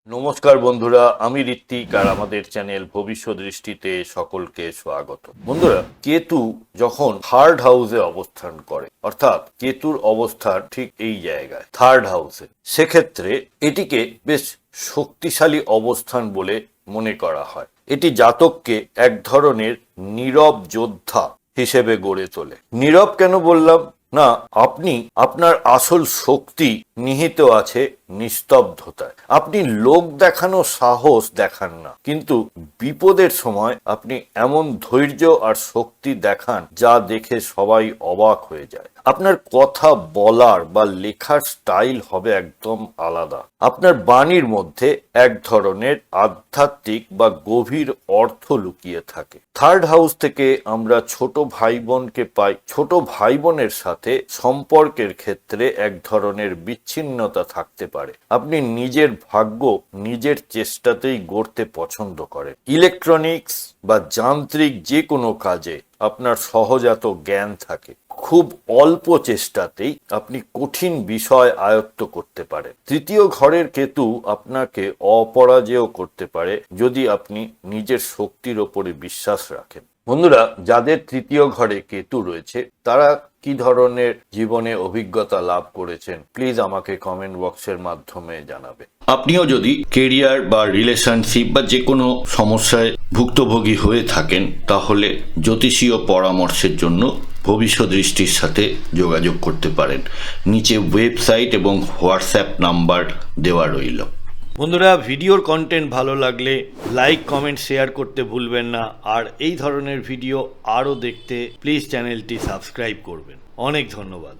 নমস্কার বন্ধুরা, আমি ঋত্বিক আর আমাদের চ্যানেল ভবিষ্যৎ দৃষ্টিতে সকলকে স্বাগত। বন্ধুরা, কেতু যখন থার্ড হাউসে অবস্থান করে, অর্থাৎ কেতুর অবস্থান ঠিক এই জায়গায় থার্ড হাউসে, সেক্ষেত্রে এটিকে বেশ শক্তিশালী অবস্থান বলে মনে করা হয়। এটি জাতককে এক ধরনের নীরব যোদ্ধা হিসেবে গড়ে তোলে। নীরব কেন বললাম না, আপনি আপনার আসল শক্তি নিহিত আছে নিস্তব্ধতায়। আপনি লোক দেখানো সাহস দেখান না, কিন্তু বিপদের সময় আপনি এমন ধৈর্য আর শক্তি দেখান যা দেখে সবাই অবাক হয়ে যায়। আপনার কথা বলার বা লেখার স্টাইল হবে একদম আলাদা। আপনার বাণীর মধ্যে এক ধরনের আধ্যাত্মিক বা গভীর অর্থ লুকিয়ে থাকে। থার্ড হাউস থেকে আমরা ছোট ভাই বোনকে পাই। ছোট ভাই বোনের সাথে সম্পর্কের ক্ষেত্রে এক ধরনের বিচ্ছিন্নতা থাকতে পারে। আপনি নিজের ভাগ্য নিজের চেষ্টাতেই গড়তে পছন্দ করেন। ইলেকট্রনিক্স বা যান্ত্রিক যে কোনো কাজে আপনার সহজাত জ্ঞান থাকে। খুব অল্প চেষ্টাতেই আপনি কঠিন বিষয় আয়ত্ত করতে পারেন। তৃতীয় ঘরের কেতু আপনাকে অপরাজেয় করতে পারে যদি আপনি নিজের শক্তির ওপরে বিশ্বাস রাখেন। বন্ধুরা, যাদের তৃতীয় ঘরে কেতু রয়েছে তারা কি ধরনের জীবনে অভিজ্ঞতা লাভ করেছেন প্লিজ আমাকে কমেন্ট বক্সের মাধ্যমে জানাবে। আপনিও যদি কেরিয়ার বা রিলেশনশিপ বা যে কোনো সমস্যায় ভুক্তভোগী হয়ে থাকেন তাহলে জ্যোতিষীয় পরামর্শের জন্য ভবিষ্যৎ দৃষ্টির সাথে যোগাযোগ করতে পারেন। নিচে ওয়েবসাইট এবং হোয়াটসঅ্যাপ নাম্বার দেওয়া রইল। বন্ধুরা, ভিডিওর কন্টেন্ট ভালো লাগলে লাইক কমেন্ট শেয়ার করতে ভুলবেন না। আর এই ধরনের ভিডিও আরও দেখতে প্লিজ চ্যানেলটি সাবস্ক্রাইব করবেন। অনেক ধন্যবাদ।